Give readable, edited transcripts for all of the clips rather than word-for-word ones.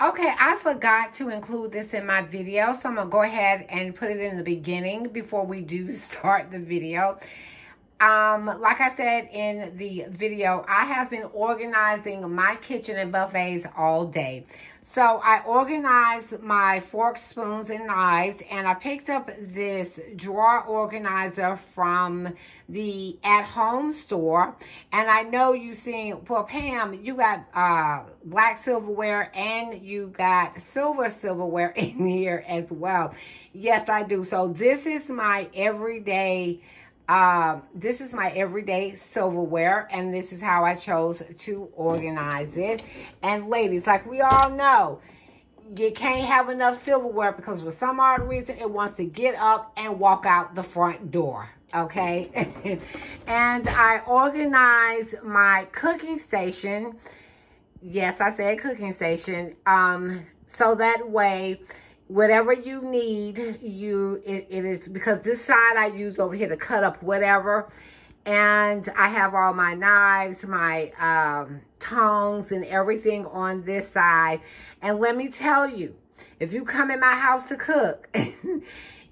Okay, I forgot to include this in my video, so I'm going to go ahead and put it in the beginning before we do start the video. Like I said in the video, I have been organizing my kitchen and buffets all day. So I organized my forks, spoons, and knives, and I picked up this drawer organizer from the at-home store. And I know you seen, well, Pam, you got black silverware and you got silverware in here as well. Yes, I do. So this is my everyday silverware, and this is how I chose to organize it. And ladies, like we all know, you can't have enough silverware because for some odd reason it wants to get up and walk out the front door. Okay. And I organized my cooking station. Yes, I said cooking station. So that way, whatever you need, it is, because this side I use over here to cut up whatever. And I have all my knives, my tongs, and everything on this side. And let me tell you, if you come in my house to cook,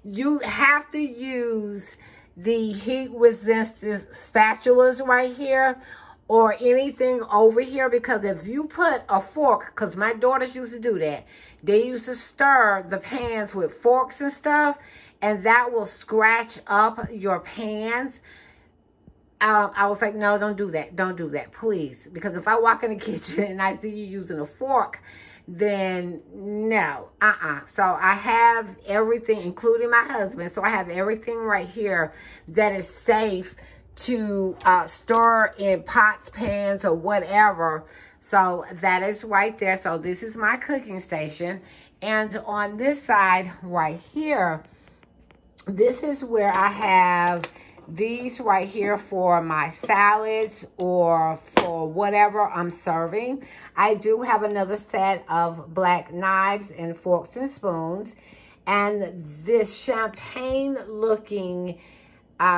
you have to use the heat resistant spatulas right here, or anything over here, because if you put a fork, because my daughters used to do that, they used to stir the pans with forks and stuff, and that will scratch up your pans. I was like, no, don't do that. Don't do that, please. Because if I walk in the kitchen and I see you using a fork, then no, So I have everything, including my husband. So I have everything right here that is safe to stir in pots, pans, or whatever. So that is right there. So this is my cooking station. And on this side right here, this is where I have these right here for my salads or for whatever I'm serving. I do have another set of black knives and forks and spoons. And this champagne looking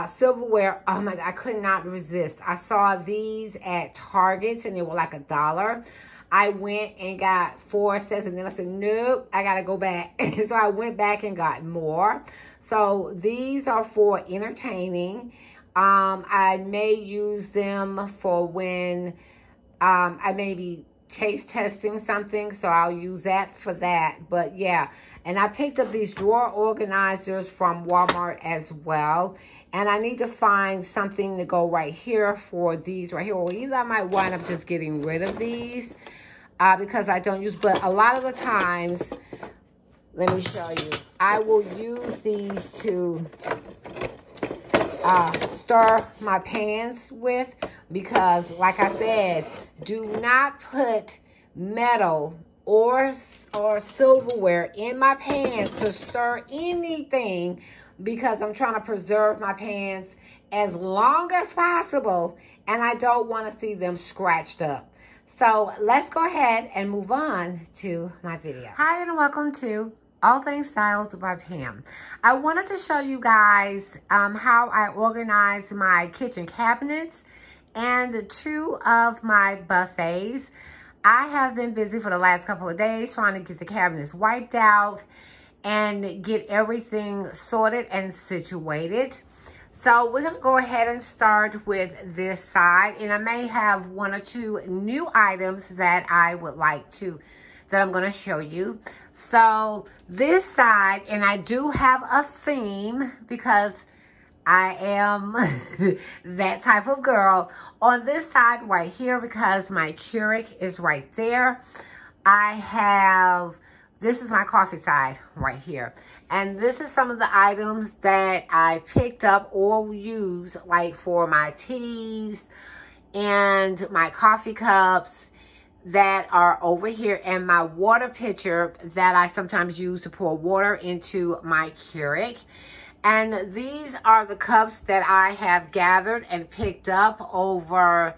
silverware, oh my God, I could not resist. I saw these at Target and they were like $1. I went and got 4 sets, and then I said, nope, I gotta go back. So I went back and got more. So these are for entertaining. I may use them for when I may be taste testing something, so I'll use that for that. But yeah, and I picked up these drawer organizers from Walmart as well. And I need to find something to go right here for these right here. Or either I might wind up just getting rid of these because I don't use, but a lot of the times, let me show you, I will use these to stir my pans with, because like I said, do not put metal or silverware in my pans to stir anything, because I'm trying to preserve my pans as long as possible, and I don't want to see them scratched up. So let's go ahead and move on to my video. Hi, and welcome to All Things Styled by Pam. I wanted to show you guys how I organize my kitchen cabinets and 2 of my buffets. I have been busy for the last couple of days trying to get the cabinets wiped out and get everything sorted and situated. So we're going to go ahead and start with this side. And I may have 1 or 2 new items that I would like to, that I'm going to show you. So this side, and I do have a theme because I am that type of girl. On this side right here, because my Keurig is right there, I have, this is my coffee side right here. And this is some of the items that I picked up or use, like for my teas and my coffee cups that are over here, and my water pitcher that I sometimes use to pour water into my Keurig. And these are the cups that I have gathered and picked up over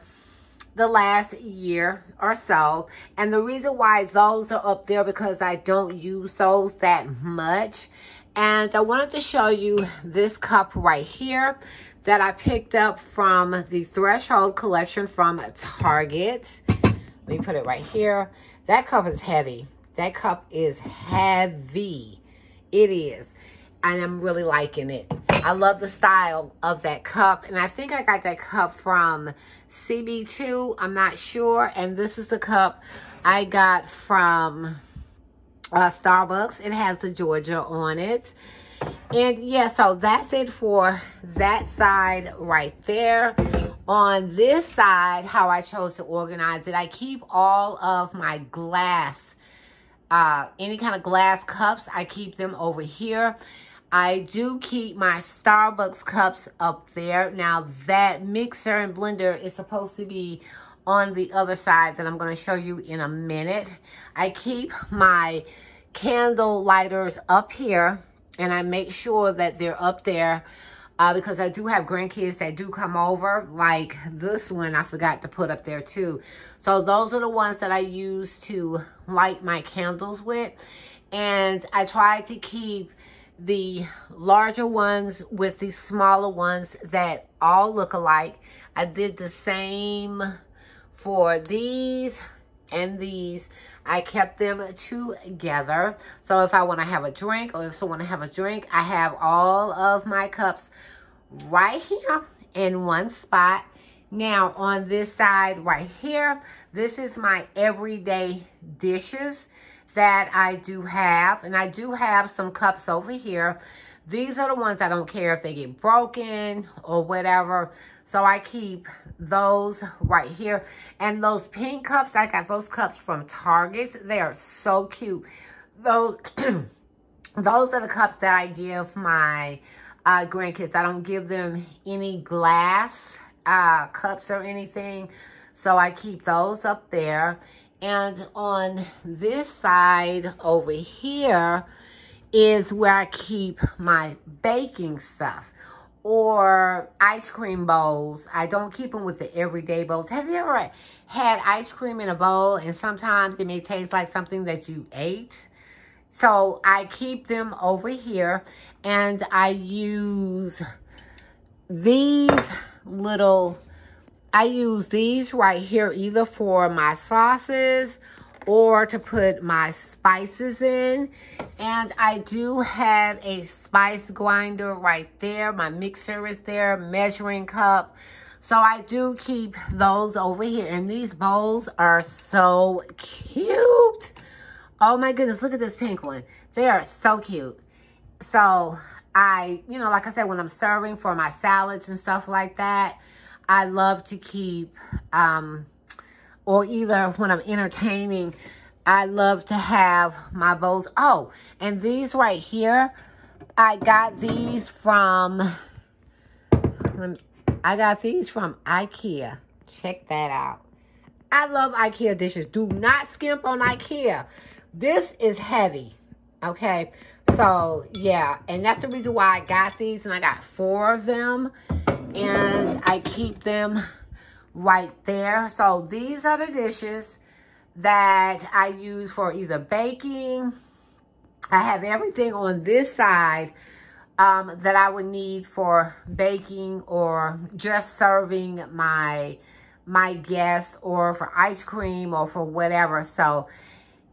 the last year or so. And the reason why those are up there, because I don't use those that much. And I wanted to show you this cup right here that I picked up from the Threshold collection from Target. Let me put it right here. That cup is heavy. That cup is heavy. It is. And I'm really liking it. I love the style of that cup. And I think I got that cup from CB2. I'm not sure. And this is the cup I got from Starbucks. It has the Georgia on it. And yeah, so that's it for that side right there. On this side, how I chose to organize it, I keep all of my glass, any kind of glass cups, I keep them over here. I do keep my Starbucks cups up there. Now, that mixer and blender is supposed to be on the other side that I'm going to show you in a minute. I keep my candle lighters up here, and I make sure that they're up there because I do have grandkids that do come over. Like this one, I forgot to put up there too. So those are the ones that I use to light my candles with. And I try to keep the larger ones with the smaller ones that all look alike. I did the same for these and these. I kept them together. So if I want to have a drink, or if someone want to have a drink, I have all of my cups right here in one spot. Now on this side right here, this is my everyday dishes that I do have. And I do have some cups over here. These are the ones I don't care if they get broken or whatever. So I keep those right here. And those pink cups, I got those cups from Target. They are so cute. Those, those are the cups that I give my grandkids. I don't give them any glass cups or anything. So I keep those up there. And on this side over here is where I keep my baking stuff or ice cream bowls. I don't keep them with the everyday bowls. Have you ever had ice cream in a bowl and sometimes it may taste like something that you ate? So I keep them over here, and I use these right here either for my sauces or to put my spices in. And I do have a spice grinder right there. My mixer is there, measuring cup. So I do keep those over here. And these bowls are so cute. Oh my goodness, look at this pink one. They are so cute. So like I said, when I'm serving for my salads and stuff like that, I love to keep, or either when I'm entertaining, I love to have my bowls. Oh, and these right here, I got these from IKEA. Check that out. I love IKEA dishes. Do not skimp on IKEA. This is heavy. Okay, so yeah, and that's the reason why I got these, and I got 4 of them, and I keep them right there. So these are the dishes that I use for either baking. I have everything on this side that I would need for baking or just serving my guests, or for ice cream, or for whatever. So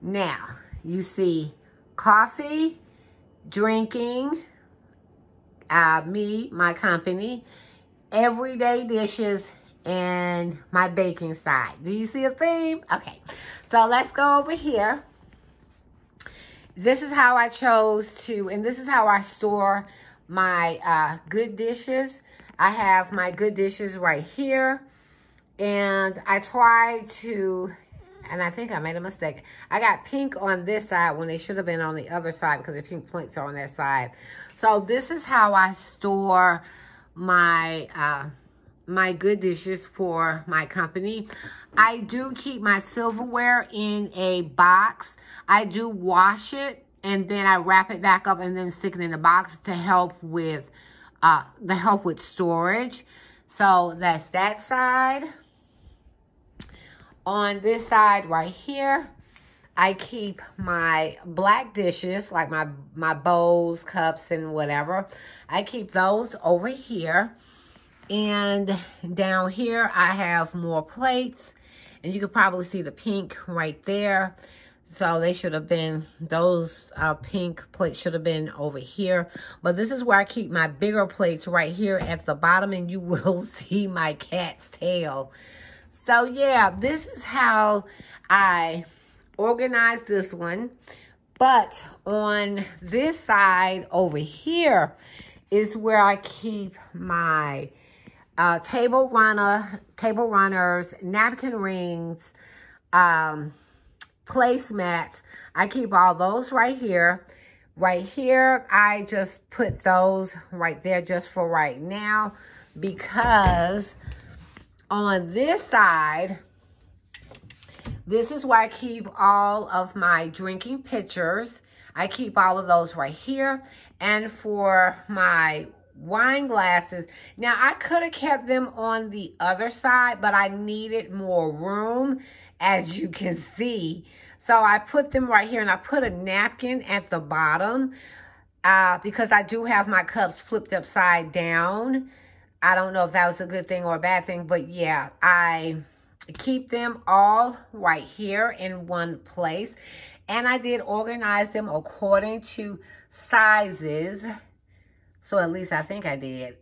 now you see coffee, drinking, me, my company, everyday dishes, and my baking side. Do you see a theme? Okay, so let's go over here. This is how I chose to, and this is how I store my good dishes. I have my good dishes right here, and I try to, and I think I made a mistake. I got pink on this side when they should have been on the other side because the pink plates are on that side. So this is how I store my my good dishes for my company. I do keep my silverware in a box. I do wash it, and then I wrap it back up and then stick it in a box to help with storage. So that's that side. On this side right here, I keep my black dishes, like my bowls, cups, and whatever. I keep those over here. And down here, I have more plates. And you can probably see the pink right there. So they should have been, those pink plates should have been over here. But this is where I keep my bigger plates, right here at the bottom. And you will see my cat's tail. So yeah, this is how I organize this one. But on this side over here is where I keep my table runners, napkin rings, placemats. I keep all those right here. Right here, I just put those right there just for right now, because on this side, this is where I keep all of my drinking pitchers. I keep all of those right here. And for my wine glasses, now I could have kept them on the other side, but I needed more room, as you can see. So I put them right here, and I put a napkin at the bottom because I do have my cups flipped upside down. I don't know if that was a good thing or a bad thing, but yeah, I keep them all right here in one place. And I did organize them according to sizes. So at least I think I did.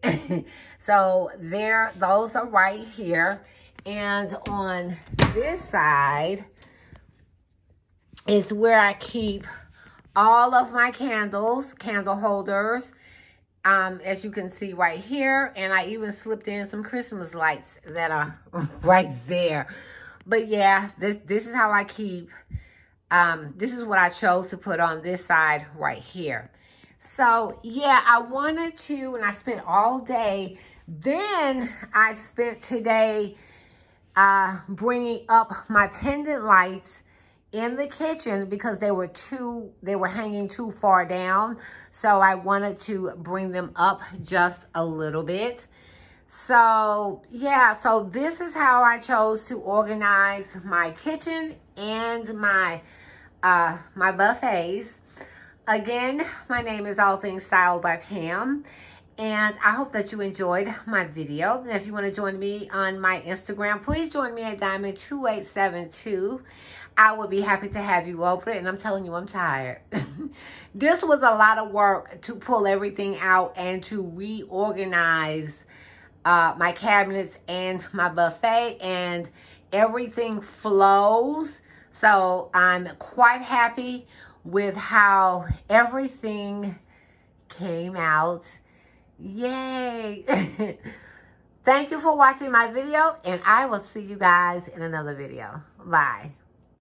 So there, those are right here. And on this side is where I keep all of my candles, candle holders, as you can see right here. And I even slipped in some Christmas lights that are right there. But yeah, this is how I keep, this is what I chose to put on this side right here. So yeah, I wanted to, and I spent all day. Then I spent today bringing up my pendant lights in the kitchen because they were hanging too far down. So I wanted to bring them up just a little bit. So yeah, so this is how I chose to organize my kitchen and my my buffets. Again, my name is All Things Styled by Pam, and I hope that you enjoyed my video. And if you want to join me on my Instagram, please join me at Diamond2872. I would be happy to have you over it, and I'm telling you, I'm tired. This was a lot of work to pull everything out and to reorganize my cabinets and my buffet, and everything flows. So I'm quite happy with how everything came out. Yay! Thank you for watching my video, and I will see you guys in another video. Bye.